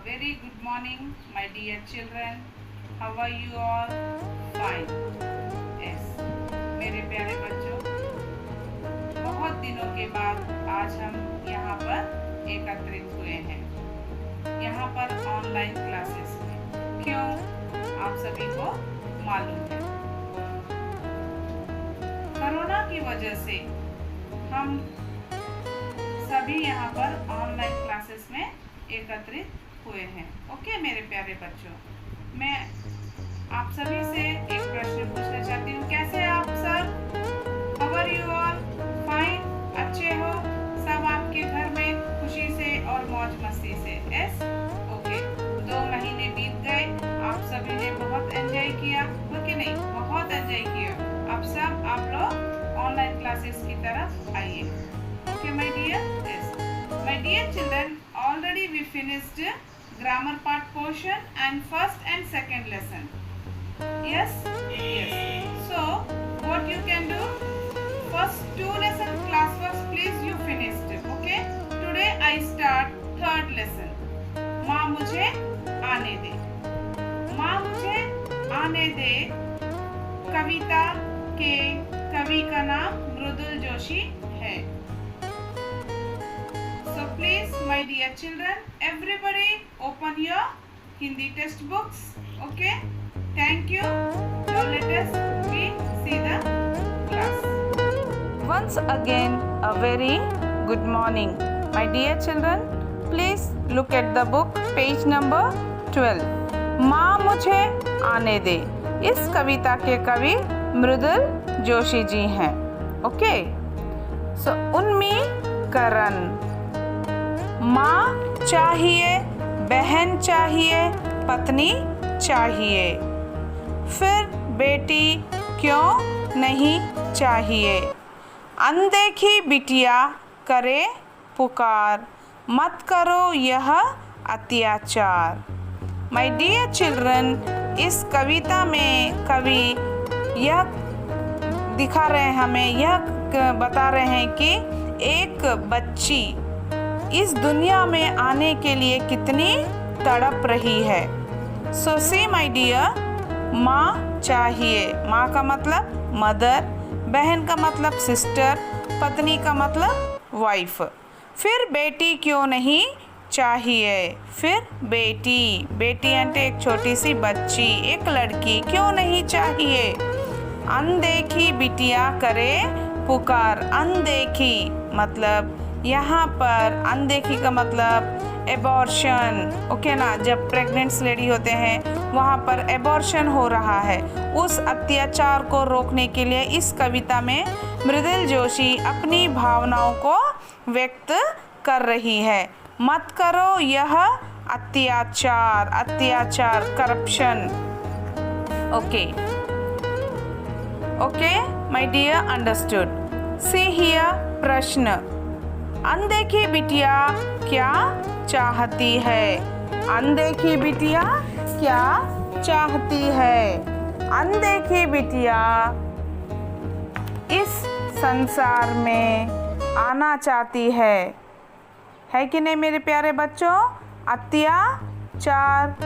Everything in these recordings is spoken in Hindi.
very good morning, my dear children. How are you all? Fine. Yes. मेरे प्यारे बच्चों, बहुत दिनों के बाद आज हम यहाँ पर एकत्रित हुए हैं, यहाँ पर ऑनलाइन क्लासेस में। क्यों? आप सभी को मालूम है, कोरोना की वजह से हम सभी यहाँ पर ऑनलाइन क्लासेस में एकत्रित हुए हैं। ओके मेरे प्यारे बच्चों, मैं आप सभी से एक प्रश्न पूछना चाहती हूँ। कैसे आप सब? How are you all? Fine? अच्छे हो सब? आपके घर में खुशी से और मौज मस्ती से? यस? ओके। 2 महीने बीत गए, आप सभी ने बहुत एंजॉय किया, हो कि नहीं? बहुत एंजॉय किया। अब सब आप लोग ऑनलाइन क्लासेस की तरफ आइए। Okay my dear? Yes my dear children, already we finished grammar part portion and first and second lesson. Yes? So what you can do, first 2 lesson classwork please you finished. Okay, today I start third lesson. माँ मुझे आने दे, माँ मुझे आने दे कविता के कवि का नाम मृदुल जोशी है। So please my dear children, everybody open your Hindi textbooks. Okay, thank you. Now let us see the class. Once again a very good morning, my dear children. Please look at the book page number 12. माँ मुझे आने दे, इस कविता के कवि मृदुल जोशी जी हैं। ओके, सो उन्मी करण, माँ चाहिए, बहन चाहिए, पत्नी चाहिए, फिर बेटी क्यों नहीं चाहिए। अनदेखी बिटिया करे पुकार, मत करो यह अत्याचार। माय डियर चिल्ड्रन, इस कविता में कवि यह दिखा रहे हैं, हमें यह बता रहे हैं कि एक बच्ची इस दुनिया में आने के लिए कितनी तड़प रही है। सो सी माय डियर, माँ चाहिए, माँ का मतलब मदर, बहन का मतलब सिस्टर, पत्नी का मतलब वाइफ। फिर बेटी क्यों नहीं चाहिए, फिर बेटी, बेटी అంటే एक छोटी सी बच्ची, एक लड़की क्यों नहीं चाहिए। अनदेखी बिटिया करे पुकार, अनदेखी मतलब यहाँ पर अनदेखी का मतलब एबॉर्शन। ओके ना, जब प्रेग्नेंट लेडी होते हैं वहाँ पर एबॉर्शन हो रहा है, उस अत्याचार को रोकने के लिए इस कविता में मृदुल जोशी अपनी भावनाओं को व्यक्त कर रही है। मत करो यह अत्याचार, अत्याचार corruption. Okay okay my dear, understood. See here प्रश्न, अनदेखी बिटिया क्या चाहती है। अनदेखी बिटिया क्या चाहती है। अनदेखी बिटिया इस संसार में आना चाहती है कि नहीं मेरे प्यारे बच्चों। अत्याचार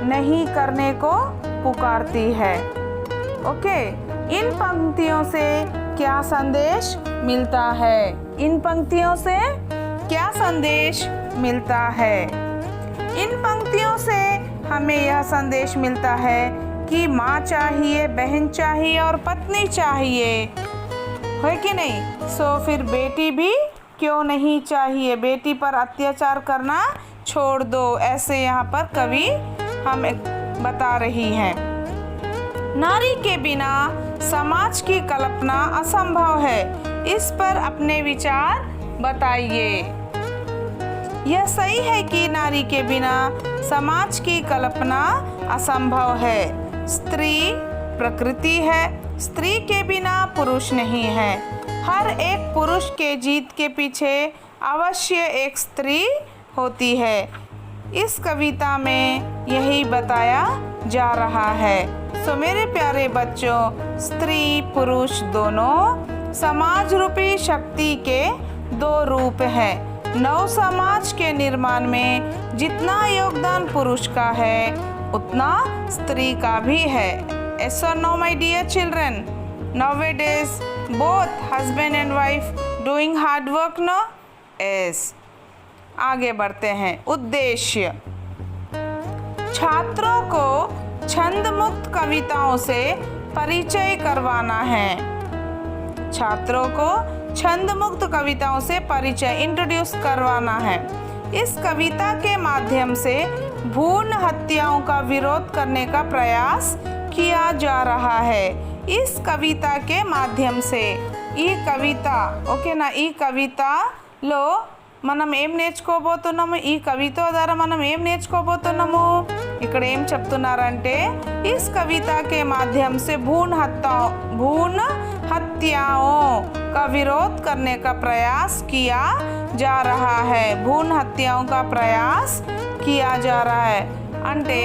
नहीं करने को पुकारती है। ओके, इन पंक्तियों से क्या संदेश मिलता है। इन पंक्तियों से क्या संदेश मिलता है। इन पंक्तियों से हमें यह संदेश मिलता है कि माँ चाहिए, बहन चाहिए और पत्नी चाहिए, है कि नहीं। सो फिर बेटी भी क्यों नहीं चाहिए, बेटी पर अत्याचार करना छोड़ दो, ऐसे यहाँ पर कवि हमें बता रही हैं। नारी के बिना समाज की कल्पना असंभव है, इस पर अपने विचार बताइए। यह सही है कि नारी के बिना समाज की कल्पना असंभव है। स्त्री प्रकृति है, स्त्री के बिना पुरुष नहीं है। हर एक पुरुष के जीत के पीछे अवश्य एक स्त्री होती है। इस कविता में यही बताया जा रहा है। सो मेरे प्यारे बच्चों, स्त्री पुरुष दोनों समाज रूपी शक्ति के 2 रूप हैं। नव समाज के निर्माण में जितना योगदान पुरुष का है उतना स्त्री का भी है। Yes or no, my dear children? Nowadays both husband and wife doing hard work, no? Yes. आगे बढ़ते हैं। उद्देश्य, छात्रों को छंद मुक्त कविताओं से परिचय करवाना है। छात्रों को छंद मुक्त कविताओं से परिचय इंट्रोड्यूस करवाना है। इस कविता के माध्यम से भ्रूण हत्याओं का विरोध करने का प्रयास किया जा रहा है। इस कविता के माध्यम से ఈ కవిత ఓకేనా, ఈ కవితలో మనం ఏం నేర్చుకోబోతున్నాము, ఈ కవిత ద్వారా మనం ఏం నేర్చుకోబోతున్నాము, ఇక్కడ ఏం చెప్తున్నారంటే इस कविता के माध्यम से भ्रूण हत्याओं का विरोध करने का प्रयास किया जा रहा है। भ्रूण हत्याओं का प्रयास किया जा रहा है అంటే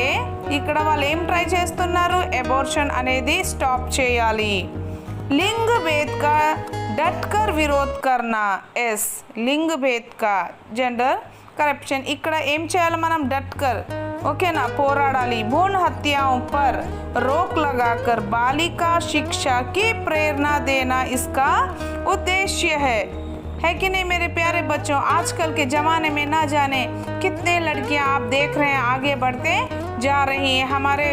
ఇక్కడ వాళ్ళు ఏం ట్రై చేస్తున్నారు, అబార్షన్ అనేది స్టాప్ చేయాలి। लिंग भेद का डटकर विरोध करना। एस लिंग भेद का जेंडर करप्शन ఇక్కడ ఏం చేయాలి మనం, डटकर ओकेना పోరాడాలి। भ्रूण हत्याओं पर रोक लगाकर बालिका शिक्षा की प्रेरणा देना इसका उद्देश्य है कि नहीं मेरे प्यारे बच्चों। आजकल के ज़माने में ना जाने कितने लड़कियां आप देख रहे हैं आगे बढ़ते जा रही हैं। हमारे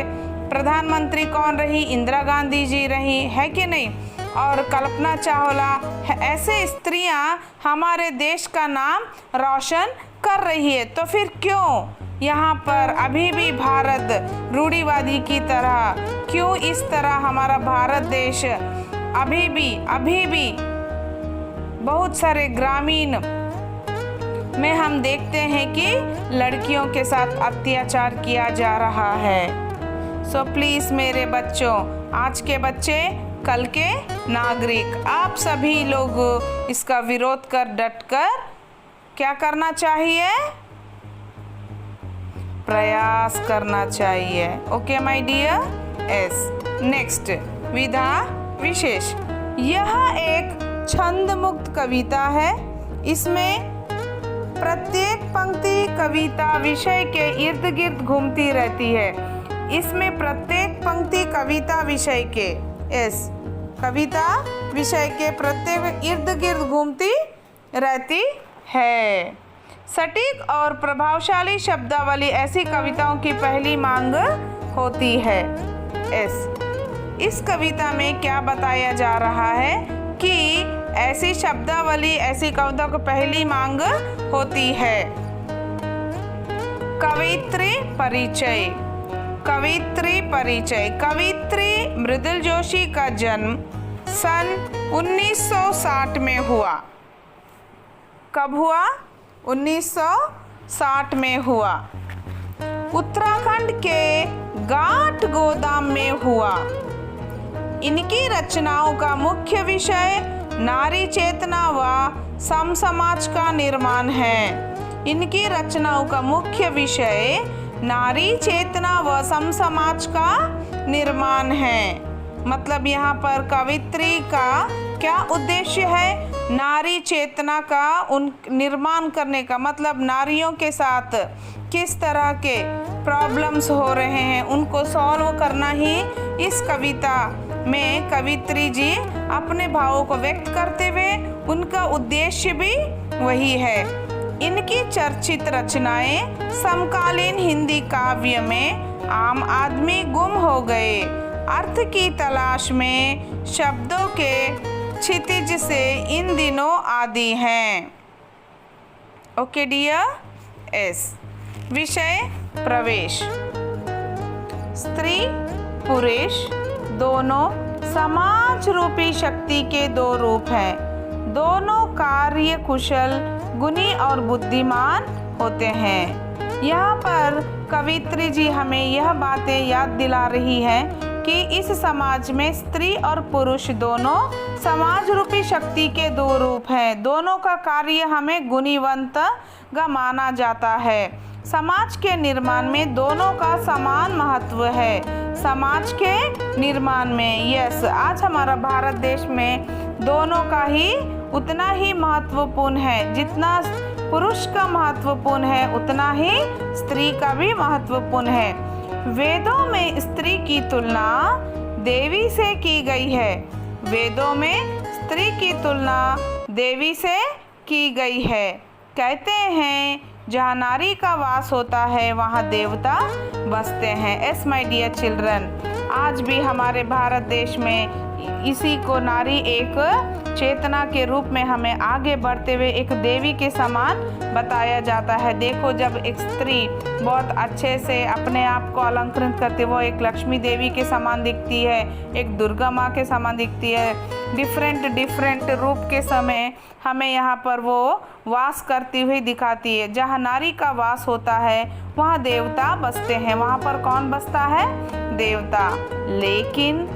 प्रधानमंत्री कौन रही, इंदिरा गांधी जी रही, है कि नहीं, और कल्पना चावला, ऐसे स्त्रियां हमारे देश का नाम रोशन कर रही है। तो फिर क्यों यहाँ पर अभी भी भारत रूढ़िवादी की तरह, क्यों इस तरह हमारा भारत देश अभी भी बहुत सारे ग्रामीण में हम देखते हैं कि लड़कियों के साथ अत्याचार किया जा रहा है। सो प्लीज़ मेरे बच्चों, आज के बच्चे कल के नागरिक, आप सभी लोग इसका विरोध कर डटकर क्या करना चाहिए, प्रयास करना चाहिए। Okay my dear. Yes next विधा विशेष। यह एक छंद मुक्त कविता है। इसमें प्रत्येक पंक्ति कविता विषय के इर्द गिर्द घूमती रहती है। इसमें प्रत्येक पंक्ति कविता विषय के कविता विषय के प्रत्येक इर्द गिर्द घूमती रहती है। सटीक और प्रभावशाली शब्दावली ऐसी कविताओं की पहली मांग होती है। इस कविता में क्या बताया जा रहा है कि ऐसी शब्दावली ऐसी कविताओं को पहली मांग होती है। कवित्री परिचय। कवित्री मृदुल जोशी का जन्म सन 1960 में हुआ। कब हुआ? 1960 में हुआ। उत्तराखंड के घाट गोदाम में हुआ। इनकी रचनाओं का मुख्य विषय नारी चेतना व समसमाज का निर्माण है। इनकी रचनाओं का मुख्य विषय नारी चेतना व समसमाज का निर्माण है। मतलब यहाँ पर कवित्री का क्या उद्देश्य है, नारी चेतना का निर्माण करने का, मतलब नारियों के साथ किस तरह के प्रॉब्लम्स हो रहे हैं उनको सॉल्व करना ही इस कविता में कवित्री जी अपने भावों को व्यक्त करते हुए उनका उद्देश्य भी वही है। इनकी चर्चित रचनाएं समकालीन हिंदी काव्य में आम आदमी गुम हो गए, अर्थ की तलाश में शब्दों के क्षितिज से इन दिनों आदि हैं। Okay dear. एस विषय प्रवेश। स्त्री पुरुष दोनों समाज रूपी शक्ति के दो रूप हैं। दोनों कार्य कुशल, गुणी और बुद्धिमान होते हैं। यहाँ पर कवित्री जी हमें यह बातें याद दिला रही हैं कि इस समाज में स्त्री और पुरुष दोनों समाज रूपी शक्ति के दो रूप हैं। दोनों का कार्य हमें गुणीवंत माना जाता है। समाज के निर्माण में दोनों का समान महत्व है। समाज के निर्माण में यस, आज हमारा भारत देश में दोनों का ही उतना ही महत्वपूर्ण है जितना पुरुष का महत्वपूर्ण है उतना ही स्त्री का भी महत्वपूर्ण है। वेदों में स्त्री की तुलना देवी से की गई है। वेदों में स्त्री की तुलना देवी से की गई है। कहते हैं जहाँ नारी का वास होता है वहाँ देवता बसते हैं। एस माय डियर चिल्ड्रन, आज भी हमारे भारत देश में इसी को नारी एक चेतना के रूप में हमें आगे बढ़ते हुए एक देवी के समान बताया जाता है। देखो, जब एक स्त्री बहुत अच्छे से अपने आप को अलंकृत करती है, वो एक लक्ष्मी देवी के समान दिखती है, एक दुर्गा माँ के समान दिखती है। डिफरेंट रूप के समय हमें यहाँ पर वो वास करती हुई दिखाती है। जहाँ नारी का वास होता है वहाँ देवता बसते हैं। वहाँ पर कौन बसता है? देवता। लेकिन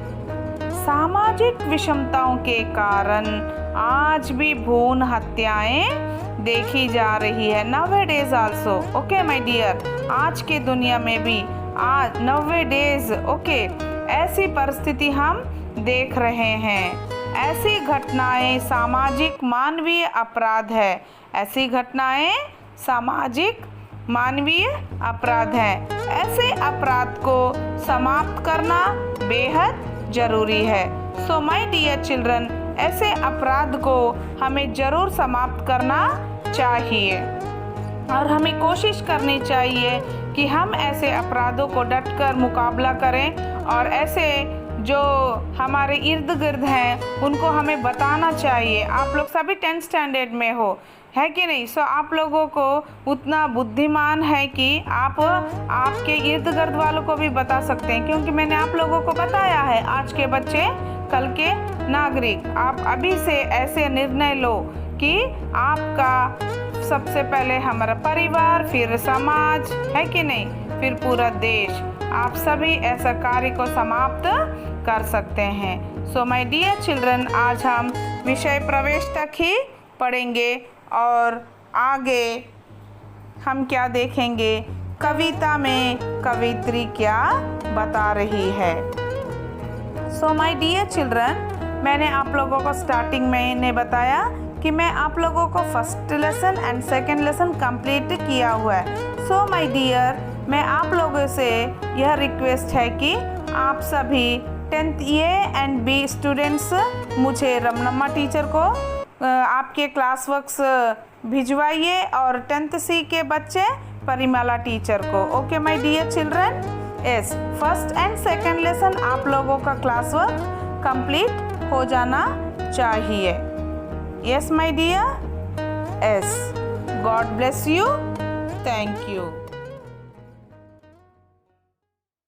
सामाजिक विषमताओं के कारण आज भी भ्रूण हत्याएं देखी जा रही है। Nowadays also, okay my dear, आज के दुनिया में भी आज nowadays, ओके, ऐसी परिस्थिति हम देख रहे हैं। ऐसी घटनाएं सामाजिक मानवीय अपराध है। ऐसी घटनाएं सामाजिक मानवीय अपराध है। ऐसे अपराध को समाप्त करना बेहद जरूरी है। सो माय डियर चिल्ड्रन, ऐसे अपराध को हमें जरूर समाप्त करना चाहिए और हमें कोशिश करनी चाहिए कि हम ऐसे अपराधों को डटकर मुकाबला करें और ऐसे जो हमारे इर्द गिर्द हैं उनको हमें बताना चाहिए। आप लोग सभी 10th स्टैंडर्ड में हो, है कि नहीं? सो आप लोगों को उतना बुद्धिमान है कि आप आपके इर्द गिर्द वालों को भी बता सकते हैं, क्योंकि मैंने आप लोगों को बताया है आज के बच्चे कल के नागरिक। आप अभी से ऐसे निर्णय लो कि आपका सबसे पहले हमारा परिवार, फिर समाज, है कि नहीं, फिर पूरा देश। आप सभी ऐसा कार्य को समाप्त कर सकते हैं। सो माय डियर चिल्ड्रन, आज हम विषय प्रवेश तक ही पढ़ेंगे और आगे हम क्या देखेंगे, कविता में कवित्री क्या बता रही है। सो माय डियर चिल्ड्रन, मैंने आप लोगों को स्टार्टिंग में ने बताया कि मैं आप लोगों को first lesson and second lesson complete किया हुआ है। सो माय डियर, मैं आप लोगों से यह रिक्वेस्ट है कि आप सभी 10th A and B students मुझे रमनम्मा टीचर को आपके क्लास वर्क्स भिजवाइए और 10th C के बच्चे परिमला टीचर को। Okay my dear children, yes, first and second lesson आप लोगों का क्लास वर्क कंप्लीट हो जाना चाहिए। Yes my dear, yes, God bless you, thank you.